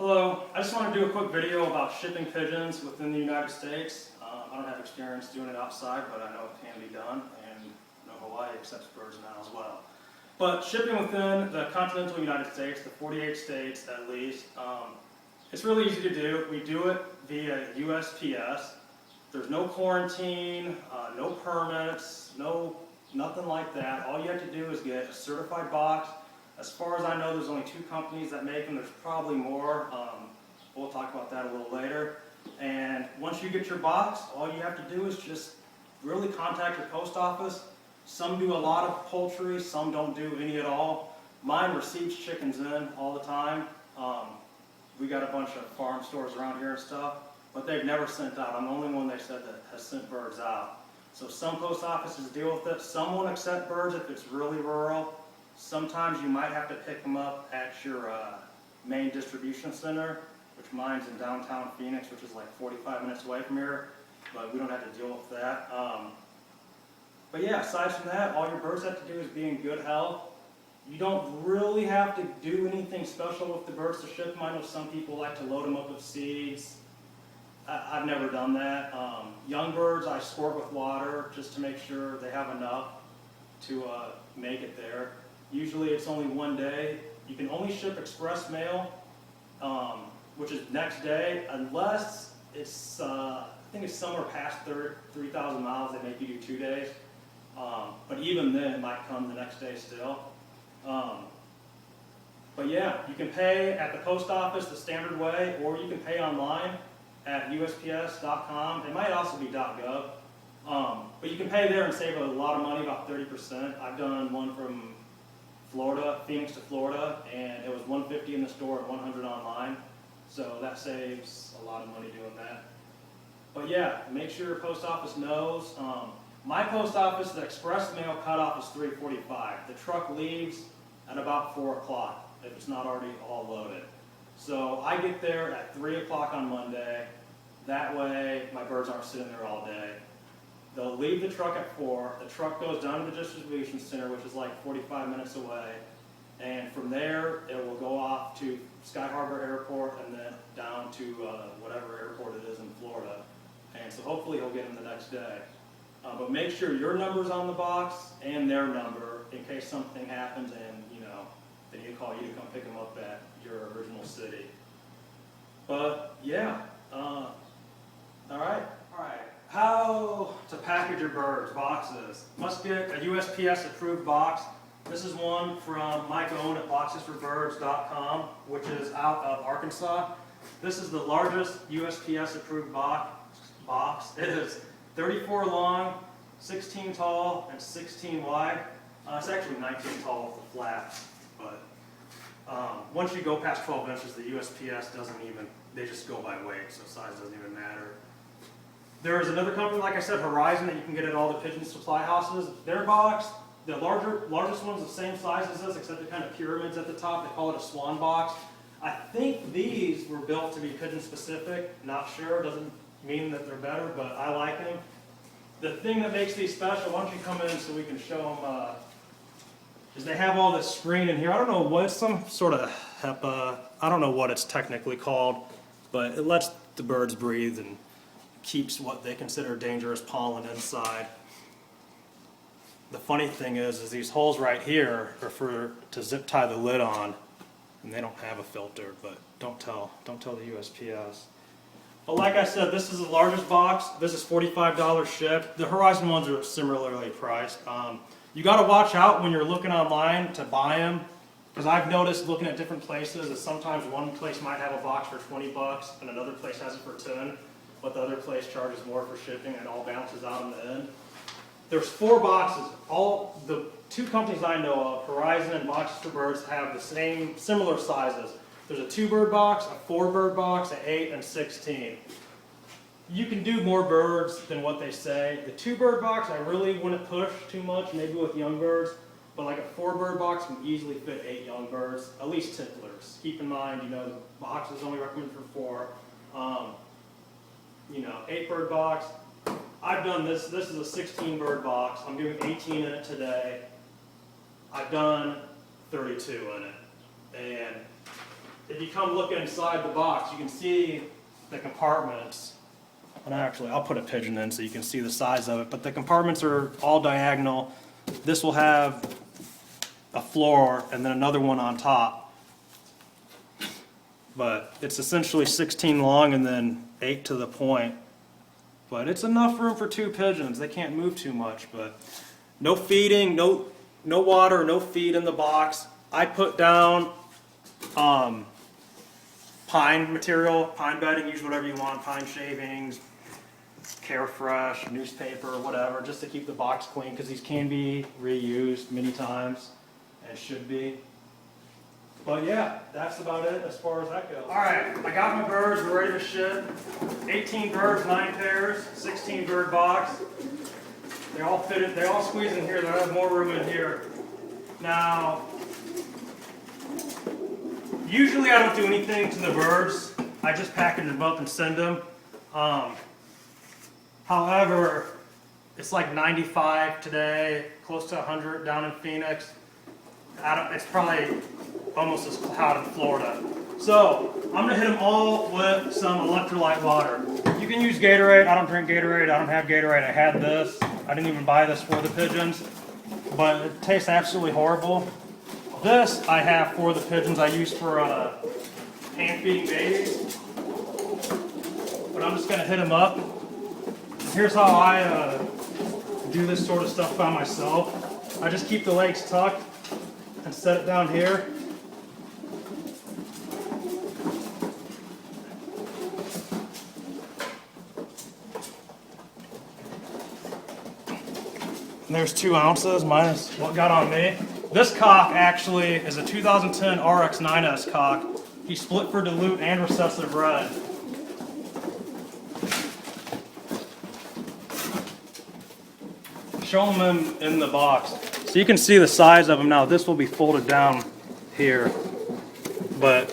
Hello, I just want to do a quick video about shipping pigeons within the United States. I don't have experience doing it outside, but I know it can be done, and I know Hawaii accepts birds now as well. But shipping within the continental United States, the 48 states at least, it's really easy to do. We do it via USPS. There's no quarantine, no permits, nothing like that. All you have to do is get a certified box. As far as I know, there's only 2 companies that make them. There's probably more. We'll talk about that a little later. And once you get your box, all you have to do is just really contact your post office. Some do a lot of poultry, some don't do any at all. Mine receives chickens in all the time. We got a bunch of farm stores around here and stuff, but they've never sent out. I'm the only one they said that has sent birds out. So some post offices deal with it. Some won't accept birds if it's really rural. Sometimes you might have to pick them up at your main distribution center, which mine's in downtown Phoenix, which is like 45 minutes away from here, but we don't have to deal with that. But yeah, aside from that, all your birds have to do is be in good health. You don't really have to do anything special with the birds to ship them. I know some people like to load them up with seeds. I've never done that. Young birds I squirt with water just to make sure they have enough to make it there. Usually it's only one day. You can only ship express mail, which is next day, unless it's, I think it's somewhere past 3,000 miles, they make you do 2 days. But even then, it might come the next day still. But yeah, you can pay at the post office the standard way, or you can pay online at USPS.com. It might also be .gov. But you can pay there and save a lot of money, about 30%. I've done one from Florida, Phoenix to Florida, and it was $150 in the store and $100 online. So that saves a lot of money doing that. But yeah, make sure your post office knows. My post office, the express mail cutoff is 3:45. The truck leaves at about 4 o'clock if it's not already all loaded. So I get there at 3 o'clock on Monday. That way my birds aren't sitting there all day. They'll leave the truck at 4. The truck goes down to the distribution center, which is like 45 minutes away. And from there, it will go off to Sky Harbor Airport and then down to whatever airport it is in Florida. And so hopefully he'll get them the next day. But make sure your number's on the box and their number in case something happens and, they need to call you to come pick them up at your original city. But yeah, all right. How to package your birds, boxes. Must get a USPS-approved box. This is one from Mike Owen at boxesforbirds.com, which is out of Arkansas. This is the largest USPS-approved box. It is 34 long, 16 tall, and 16 wide. It's actually 19 tall with the flaps, but once you go past 12 inches, the USPS doesn't even, they just go by weight, so size doesn't even matter. There is another company, like I said, Horizon, that you can get at all the pigeon supply houses. Their box, the largest one's the same size as this, except they're kind of pyramids at the top. They call it a swan box. I think these were built to be pigeon specific. Not sure, doesn't mean that they're better, but I like them. The thing that makes these special, why don't you come in so we can show them, is they have all this screen in here. I don't know what, some sort of HEPA, I don't know what it's technically called, but it lets the birds breathe and keeps what they consider dangerous pollen inside. The funny thing is these holes right here are to zip tie the lid on, and they don't have a filter, but don't tell the USPS. But like I said, this is the largest box. This is $45 shipped. The Horizon ones are similarly priced. You got to watch out when you're looking online to buy them, because I've noticed looking at different places that sometimes one place might have a box for 20 bucks and another place has it for 10, but the other place charges more for shipping, and it all bounces out in the end. There's 4 boxes. All the 2 companies I know of, Horizon and Boxes for Birds, have the same similar sizes. There's a 2-bird box, a 4-bird box, an 8, and 16. You can do more birds than what they say. The 2-bird box, I really wouldn't push too much, maybe with young birds, but like a 4-bird box can easily fit 8 young birds, at least ticklers. Keep in mind, the box is only recommended for 4. 8-bird box. I've done this. This is a 16-bird box. I'm doing 18 in it today. I've done 32 in it. And if you come look inside the box, you can see the compartments. And actually, I'll put a pigeon in so you can see the size of it, but the compartments are all diagonal. This will have a floor and then another one on top. But it's essentially 16 long and then 8 to the point. But it's enough room for 2 pigeons. They can't move too much, but no feeding, no water, no feed in the box. I put down pine material, pine bedding, use whatever you want, pine shavings, Carefresh, newspaper, whatever, just to keep the box clean, because these can be reused many times and should be. But yeah, that's about it as far as that goes. Alright, I got my birds, we're ready to ship. 18 birds, 9 pairs, 16 bird box. They all fit, they all squeeze in here, they have more room in here. Now, usually I don't do anything to the birds. I just package them up and send them. However, it's like 95 today, close to 100 down in Phoenix. It's probably almost as hot in Florida. So, I'm gonna hit them all with some electrolyte water. You can use Gatorade. I don't drink Gatorade. I don't have Gatorade. I had this. I didn't even buy this for the pigeons, but it tastes absolutely horrible. This I have for the pigeons. I use for hand feeding babies. But I'm just gonna hit them up. Here's how I do this sort of stuff by myself. I just keep the legs tucked and set it down here. And there's 2 ounces minus what got on me. This cock actually is a 2010 RX9S cock. He split for dilute and recessive red. Show them in the box. So you can see the size of them now. This will be folded down here. But,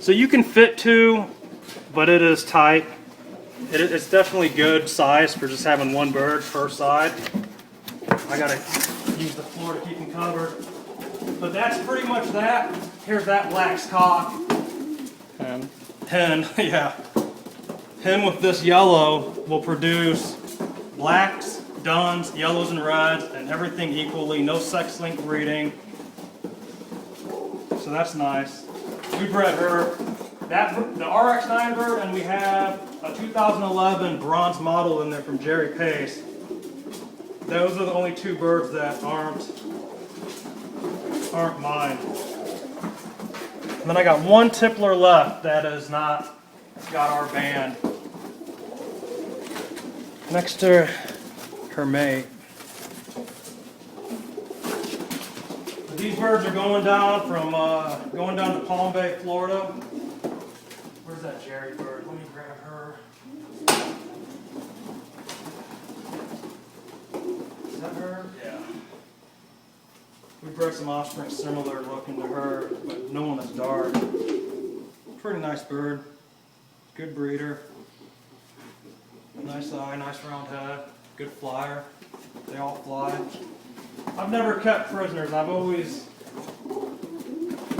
so you can fit 2, but it is tight. It's definitely good size for just having 1 bird per side. I gotta use the floor to keep them covered. But that's pretty much that. Here's that black cock. Hen, yeah. Hen with this yellow will produce blacks, duns, yellows, and reds, and everything equally. No sex-linked breeding. So that's nice. We bred her. The RX9 bird, and we have a 2011 bronze model in there from Jerry Pace. Those are the only 2 birds that aren't mine. And then I got 1 tippler left that has not got our band. Next to her mate. These birds are going down to Palm Bay, Florida. Where's that Jerry bird? Let me grab her. Is that her? Yeah. We bred some offspring similar looking to her, but no one is dark. Pretty nice bird. Good breeder. Nice eye, nice round head. Good flyer. They all fly. I've never kept prisoners.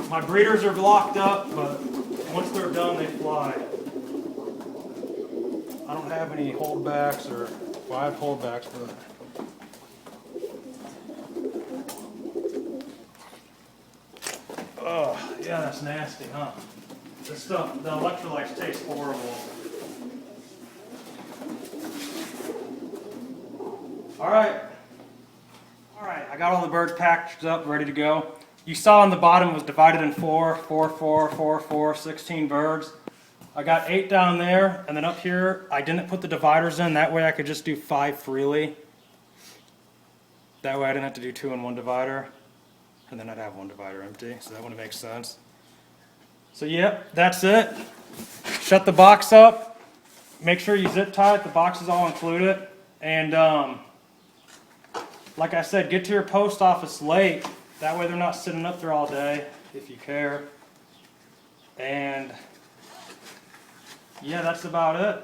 My breeders are locked up, but once they're done, they fly. I don't have any holdbacks well, I have holdbacks, but oh, yeah, that's nasty, huh? This stuff, the electrolytes taste horrible. Alright, I got all the birds packaged up, ready to go. You saw on the bottom it was divided in 4, 16 birds. I got 8 down there, and then up here, I didn't put the dividers in, that way I could just do 5 freely. That way I didn't have to do 2 in 1 divider, and then I'd have 1 divider empty, so that wouldn't make sense. So yep, that's it. Shut the box up, make sure you zip tie it, the box is all included, and like I said, get to your post office late. That way they're not sitting up there all day, if you care. And yeah, that's about it.